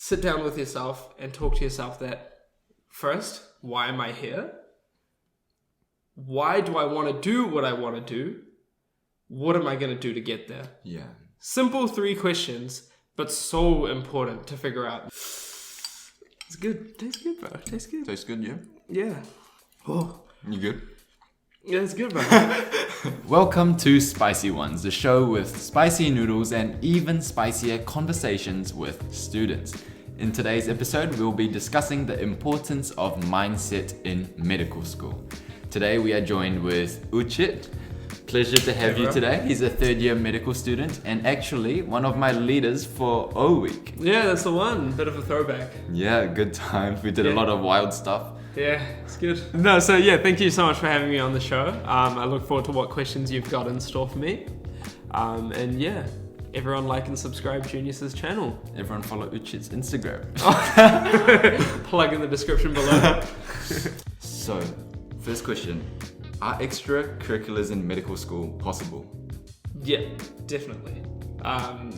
sit down with yourself and talk to yourself that first, why am I here? Why do I want to do what I want to do? What am I going to do to get there? Yeah. Simple 3 questions, but so important to figure out. It's good. Tastes good, bro. Tastes good. Tastes good, yeah? Yeah. Oh. You good? Yeah, it's good, bro. Welcome to Spicy Ones, the show with spicy noodles and even spicier conversations with students. In today's episode, we'll be discussing the importance of mindset in medical school. Today, we are joined with Uchit. Pleasure to have you today. He's a third-year medical student and actually one of my leaders for O Week. Yeah, that's the one. Bit of a throwback. Yeah, good times. We did a lot of wild stuff. Yeah, it's good. No, so yeah, thank you so much for having me on the show. I look forward to what questions you've got in store for me. And yeah, everyone like and subscribe Junius's channel. Everyone follow Uchit's Instagram. Plug in the description below. So, first question. Are extracurriculars in medical school possible? Yeah, definitely.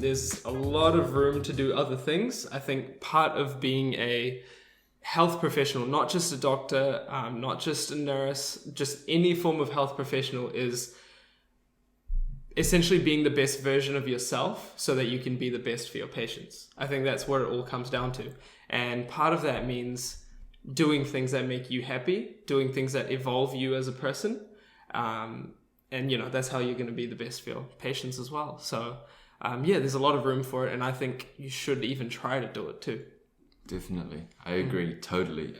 There's a lot of room to do other things. I think part of being a health professional, not just a doctor, not just a nurse, just any form of health professional is essentially being the best version of yourself so that you can be the best for your patients. I think that's what it all comes down to. And part of that means doing things that make you happy, doing things that evolve you as a person. And, you know, that's how you're going to be the best for your patients as well. So, yeah, there's a lot of room for it. And I think you should even try to do it too. Definitely. I agree totally.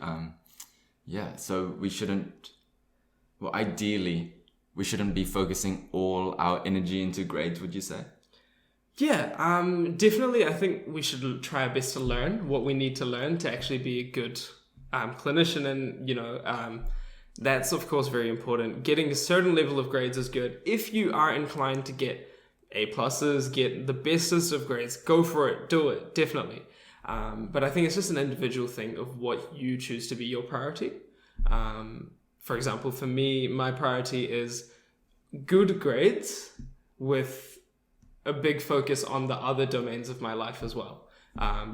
Yeah, so we shouldn't, well, ideally, we shouldn't be focusing all our energy into grades, would you say? Yeah, definitely. I think we should try our best to learn what we need to learn to actually be a good clinician. And, you know, that's, of course, very important. Getting a certain level of grades is good. If you are inclined to get A+, get the bestest of grades, go for it, do it, definitely. But I think it's just an individual thing of what you choose to be your priority. For example, for me, my priority is good grades with a big focus on the other domains of my life as well.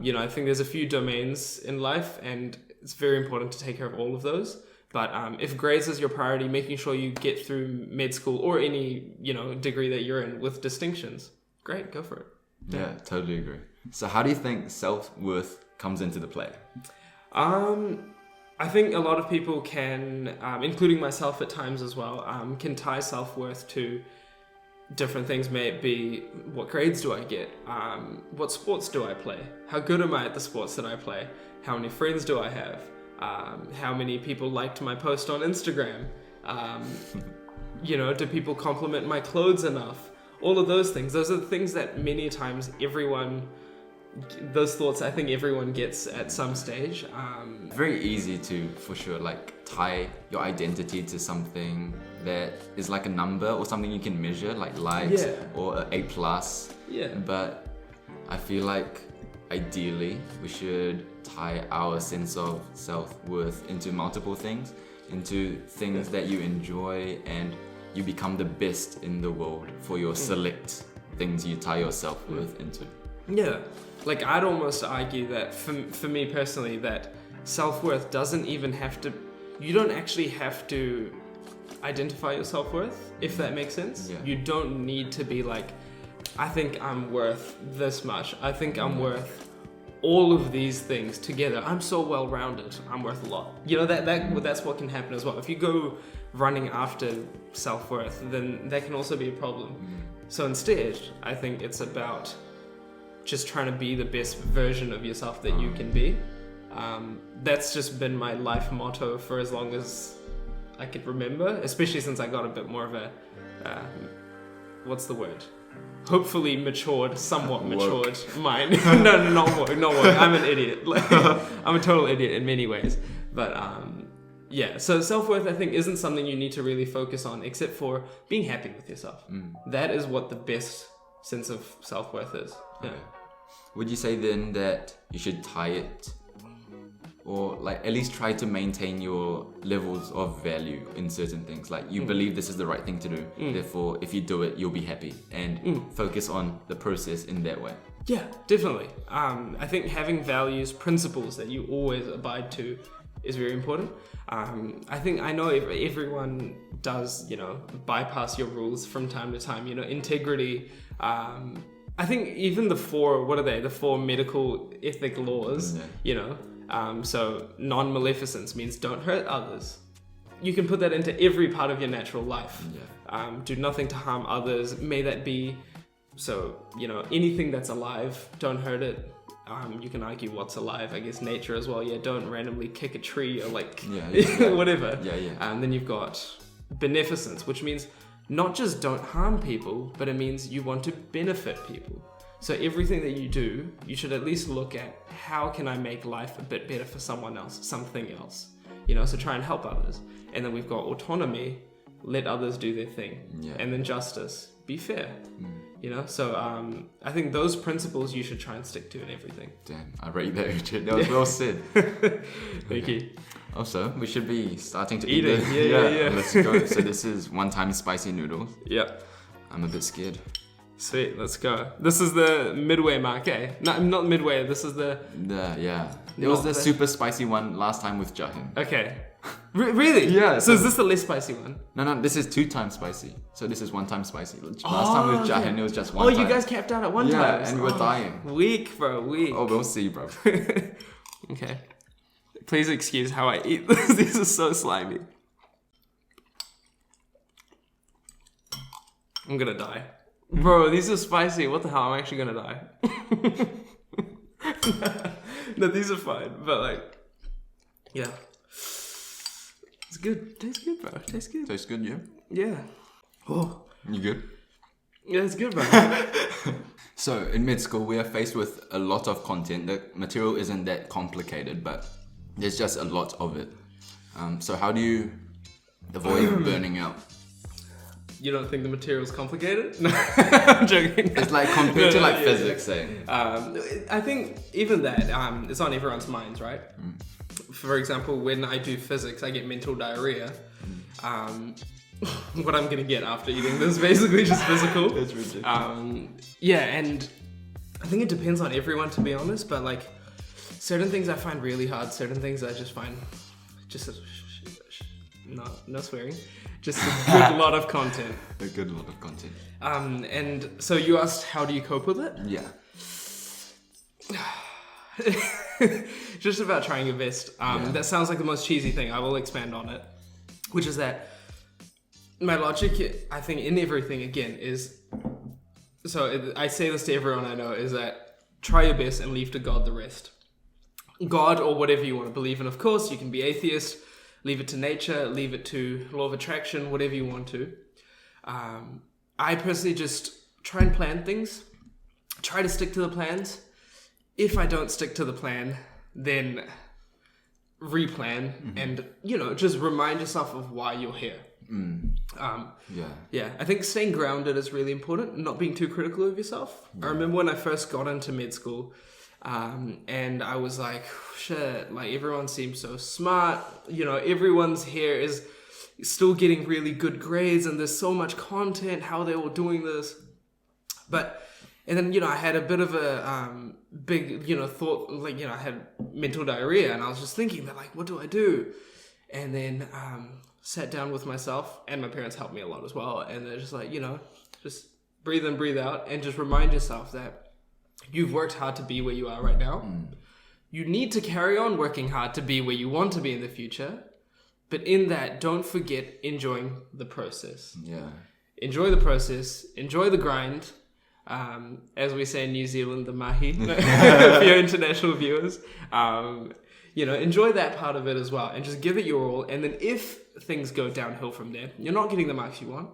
You know, I think there's a few domains in life and it's very important to take care of all of those. But if grades is your priority, making sure you get through med school or any, you know, degree that you're in with distinctions, great, go for it. Yeah, totally agree. So how do you think self-worth comes into the play? I think a lot of people can, including myself at times as well, can tie self-worth to different things. May it be, what grades do I get? What sports do I play? How good am I at the sports that I play? How many friends do I have? How many people liked my post on Instagram? You know, do people compliment my clothes enough? All of those things. Those are the things that many times those thoughts I think everyone gets at some stage. Very easy to, for sure, like tie your identity to something that is like a number or something you can measure, like likes or an A+. Yeah. But I feel like ideally we should tie our sense of self-worth into multiple things, into things that you enjoy and you become the best in the world for your select things you tie your self-worth into. Yeah, like I'd almost argue that for me personally, that self-worth doesn't even have to, you don't actually have to identify your self-worth, if that makes sense. Yeah. You don't need to be like, I think I'm worth this much. I think I'm worth all of these things together. I'm so well-rounded. I'm worth a lot. You know, that's what can happen as well. If you go running after self-worth, then that can also be a problem. So instead, I think it's about just trying to be the best version of yourself that you can be. That's just been my life motto for as long as I could remember, especially since I got a bit more of a, what's the word? Hopefully somewhat matured mind. No, not woke. I'm an idiot. Like, I'm a total idiot in many ways. But yeah, so self-worth I think isn't something you need to really focus on except for being happy with yourself. That is what the best sense of self-worth is. Yeah. Okay. Would you say then that you should tie it, or like at least try to maintain your levels of value in certain things? Like you believe this is the right thing to do, therefore if you do it you'll be happy, and focus on the process in that way. Yeah, definitely. I think having values, principles that you always abide to is very important. I know everyone does, bypass your rules from time to time, integrity. I think even the four medical ethic laws, so non-maleficence means don't hurt others. You can put that into every part of your natural life. Do nothing to harm others. May that be, anything that's alive, don't hurt it. You can argue what's alive, I guess nature as well. Don't randomly kick a tree or whatever. Then you've got beneficence, which means not just don't harm people, but it means you want to benefit people. So everything that you do, you should at least look at how can I make life a bit better for someone else, something else. So try and help others. And then we've got autonomy, let others do their thing. And then justice, be fair. So I think those principles you should try and stick to in everything. Damn, I rate that, Uchit. That was well said. Thank you. Also, we should be starting to eat eat it. Yeah. Let's go. So this is one-time spicy noodles. Yep. I'm a bit scared. Sweet, let's go. This is the midway mark, eh? No, not midway, this is the... It was the super spicy one last time with Jahin. Okay. Really? Yeah. So is this the less spicy one? No, this is 2 times spicy. So this is 1 time spicy. Last time with Jahin, it was just 1 time. You guys capped out at 1 time? Yeah, and we were dying. Weak, bro, weak. Oh, we'll see, bro. Okay. Please excuse how I eat this. These are so slimy. I'm gonna die. Bro, these are spicy. What the hell? I'm actually gonna die. No, these are fine. But yeah. It's good. Tastes good, bro. Tastes good. Tastes good, yeah? Yeah. Oh. You good? Yeah, it's good, bro. So, in mid school, we are faced with a lot of content. The material isn't that complicated, but there's just a lot of it. So, how do you avoid burning out? You don't think the material's complicated? No, I'm joking. It's like compared to physics, saying. I think even that, it's on everyone's minds, right? For example, when I do physics, I get mental diarrhea. What I'm gonna get after eating this, basically just physical. That's ridiculous. And I think it depends on everyone, to be honest, but certain things I find really hard, certain things I just find no swearing. Just a good lot of content. A good lot of content. And so you asked, how do you cope with it? Yeah. Just about trying your best. That sounds like the most cheesy thing. I will expand on it. Which is that my logic, I think, in everything, again, is... So I say this to everyone I know, is that try your best and leave to God the rest. God, or whatever you want to believe in, of course. You can be atheist. Leave it to nature, leave it to law of attraction, whatever you want to. I personally just try and plan things. Try to stick to the plans. If I don't stick to the plan, then replan and, just remind yourself of why you're here. I think staying grounded is really important, not being too critical of yourself. I remember when I first got into med school, and I was like, shit, everyone seems so smart. Everyone's here is still getting really good grades and there's so much content, how they're all doing this. And then, I had a bit of a big, thought, I had mental diarrhea and I was just thinking that, what do I do? And then sat down with myself, and my parents helped me a lot as well. And they're just just breathe in, breathe out, and just remind yourself that you've worked hard to be where you are right now. You need to carry on working hard to be where you want to be in the future. But in that, don't forget enjoying the process. Yeah. Enjoy the process. Enjoy the grind. As we say in New Zealand, the mahi, for your international viewers. Enjoy that part of it as well. And just give it your all. And then if things go downhill from there, you're not getting the marks you want,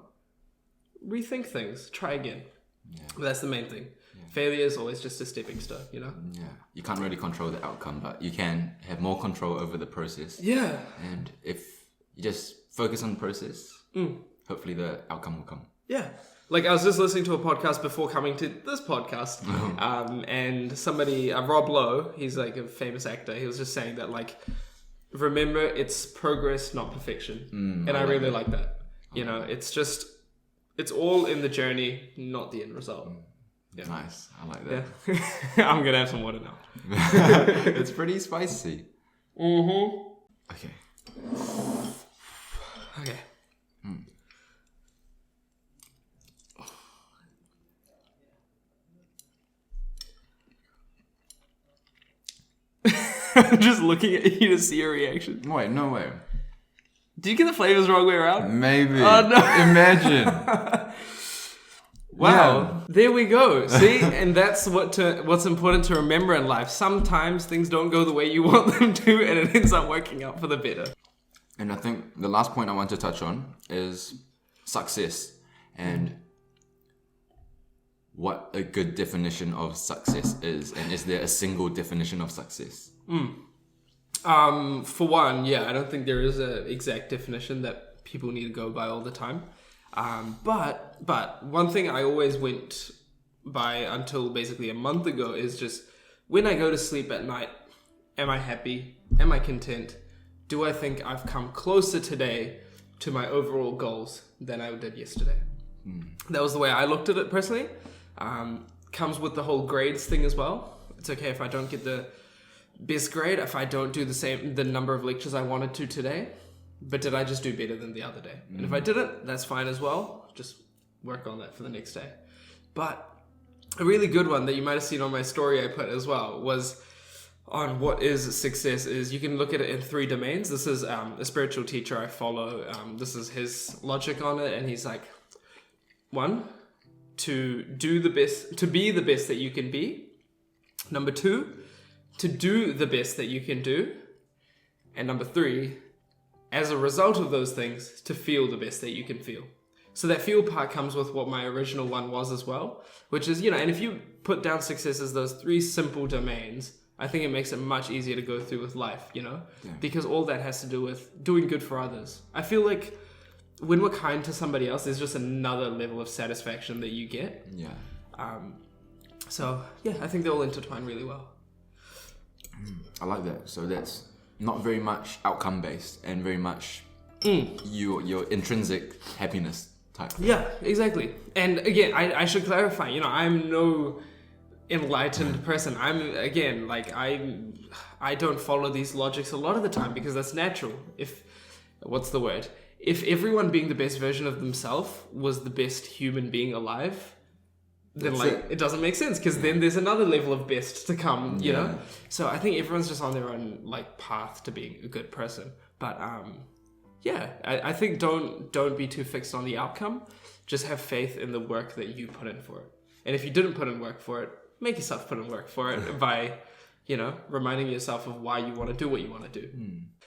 rethink things. Try again. Yeah. That's the main thing. Failure is always just a stepping stone, Yeah. You can't really control the outcome, but you can have more control over the process. Yeah. And if you just focus on the process, hopefully the outcome will come. Yeah. I was just listening to a podcast before coming to this podcast, and somebody, Rob Lowe, he's a famous actor, he was just saying that, remember, it's progress, not perfection. And I really like that. It's all in the journey, not the end result. Yeah. Nice. I like that. Yeah. I'm gonna have some water now. It's pretty spicy. Okay. Okay. I'm just looking at you to see your reaction. Wait, no way. Do you get the flavors the wrong way around? Maybe. Oh, no. Imagine. Wow. Yeah. There we go. See? And that's what's important to remember in life. Sometimes things don't go the way you want them to, and it ends up working out for the better. And I think the last point I want to touch on is success and what a good definition of success is. And is there a single definition of success? For one, yeah, I don't think there is an exact definition that people need to go by all the time. But one thing I always went by until basically a month ago is just when I go to sleep at night, am I happy? Am I content? Do I think I've come closer today to my overall goals than I did yesterday? That was the way I looked at it personally. Comes with the whole grades thing as well. It's okay if I don't get the best grade, if I don't do the number of lectures I wanted to today, but did I just do better than the other day? And if I didn't, that's fine as well. Just work on that for the next day. But a really good one that you might have seen on my story I put as well was on what is success is you can look at it in 3 domains. This is a spiritual teacher I follow. This is his logic on it. And he's like, 1, to do the best, to be the best that you can be. Number 2, to do the best that you can do. And number 3, as a result of those things, to feel the best that you can feel. So that feel part comes with what my original one was as well, which is, and if you put down success as those 3 simple domains, I think it makes it much easier to go through with life, because all that has to do with doing good for others. I feel like when we're kind to somebody else, there's just another level of satisfaction that you get. Yeah. So yeah, I think they all intertwine really well. I like that. So that's not very much outcome based and very much your intrinsic happiness type. Yeah, exactly. And again, I should clarify, I'm no enlightened person. I'm, again, like I don't follow these logics a lot of the time because that's natural. If everyone being the best version of themselves was the best human being alive, then it doesn't make sense because then there's another level of best to come, you know? So I think everyone's just on their own path to being a good person. But I think don't be too fixed on the outcome. Just have faith in the work that you put in for it. And if you didn't put in work for it, make yourself put in work for it by, reminding yourself of why you want to do what you want to do.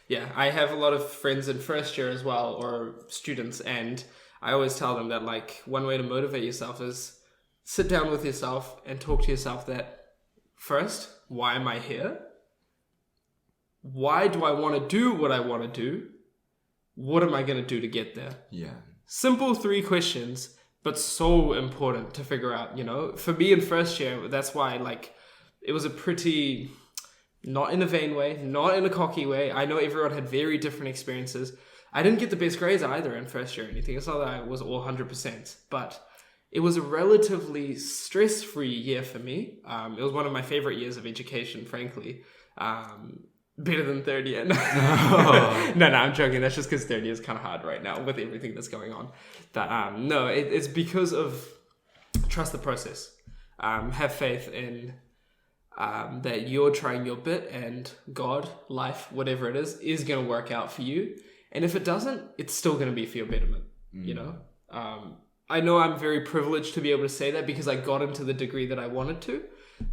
Yeah, I have a lot of friends in first year as well, or students, and I always tell them that one way to motivate yourself is sit down with yourself and talk to yourself that first, why am I here? Why do I want to do what I want to do? What am I going to do to get there? Yeah. Simple 3 questions, but so important to figure out, For me in first year, that's why, it was a pretty, not in a vain way, not in a cocky way. I know everyone had very different experiences. I didn't get the best grades either in first year or anything. It's not that I was all 100%, but it was a relatively stress-free year for me. It was one of my favorite years of education, frankly. Better than third year. No, I'm joking. That's just because third year is kind of hard right now with everything that's going on. But no, it's because of trust the process. Have faith in that you're trying your bit and God, life, whatever it is going to work out for you. And if it doesn't, it's still going to be for your betterment, I know I'm very privileged to be able to say that because I got into the degree that I wanted to,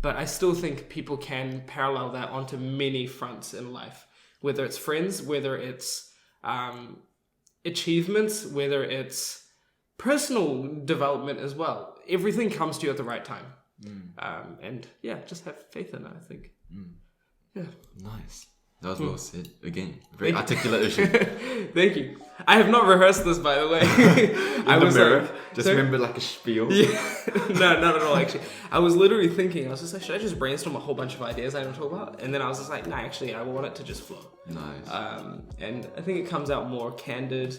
but I still think people can parallel that onto many fronts in life, whether it's friends, whether it's achievements, whether it's personal development as well. Everything comes to you at the right time. And yeah, just have faith in it, I think. Yeah. Nice. That was well said. Again, very articulate issue. Thank you. I have not rehearsed this, by the way. Remember a spiel. Yeah. No, not at all, actually. I was literally thinking, I was just like, should I just brainstorm a whole bunch of ideas I don't talk about? And then I was just like, nah, actually, I want it to just flow. Nice. And I think it comes out more candid.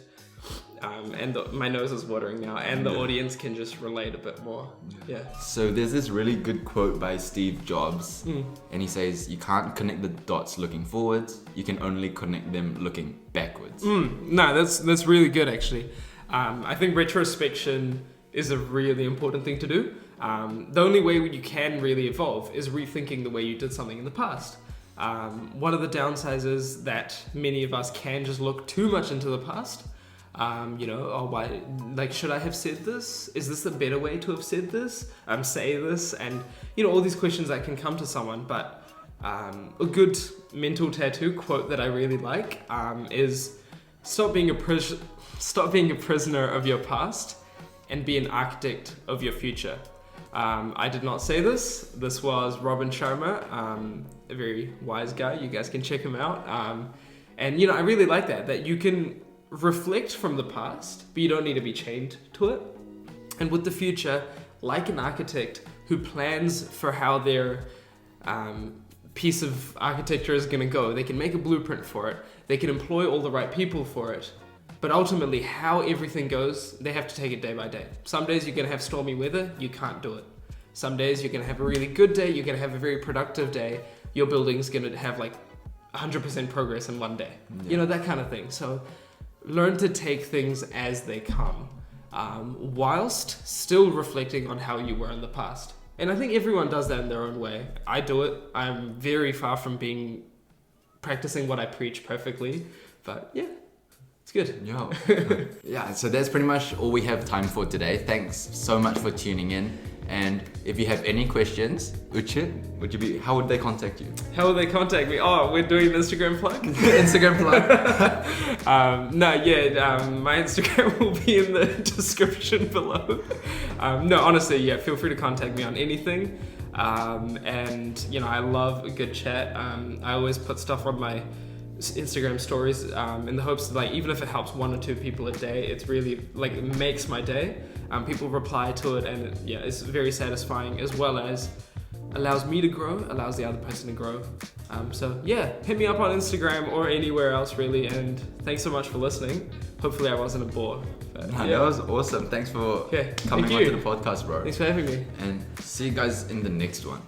and my nose is watering now, and the audience can just relate a bit more. Yeah. So there's this really good quote by Steve Jobs, and he says, "You can't connect the dots looking forwards. You can only connect them looking backwards." No, that's really good actually. I think retrospection is a really important thing to do. The only way you can really evolve is rethinking the way you did something in the past. One of the downsides is that many of us can just look too much into the past. Why? Like, should I have said this? Is this a better way to have said this? Say this, and all these questions that can come to someone. But a good mental tattoo quote that I really like is, "Stop being a prisoner of your past, and be an architect of your future." I did not say this. This was Robin Sharma, a very wise guy. You guys can check him out. And I really like that you can reflect from the past, but you don't need to be chained to it. And with the future, like an architect who plans for how their piece of architecture is going to go, they can make a blueprint for it. They can employ all the right people for it. But ultimately, how everything goes, they have to take it day by day. Some days you're going to have stormy weather, you can't do it. Some days you're going to have a really good day, you're going to have a very productive day. Your building's going to have like 100% progress in one day. That kind of thing. So learn to take things as they come, whilst still reflecting on how you were in the past. And I think everyone does that in their own way. I do it. I'm very far from practicing what I preach perfectly, but yeah. It's good. Yeah, so that's pretty much all we have time for today. Thanks so much for tuning in. And if you have any questions, Uchit, how would they contact you? How would they contact me? Oh, we're doing an Instagram plug? Instagram plug. My Instagram will be in the description below. Honestly, feel free to contact me on anything. I love a good chat. I always put stuff on my Instagram stories in the hopes that even if it helps 1 or 2 people a day, it's really it makes my day. People reply to it, and it's very satisfying, as well as allows me to grow, allows the other person to grow. Hit me up on Instagram or anywhere else really, and thanks so much for listening. Hopefully I wasn't a bore. That was awesome. Thanks for coming onto the podcast, bro. Thanks for having me. And see you guys in the next one.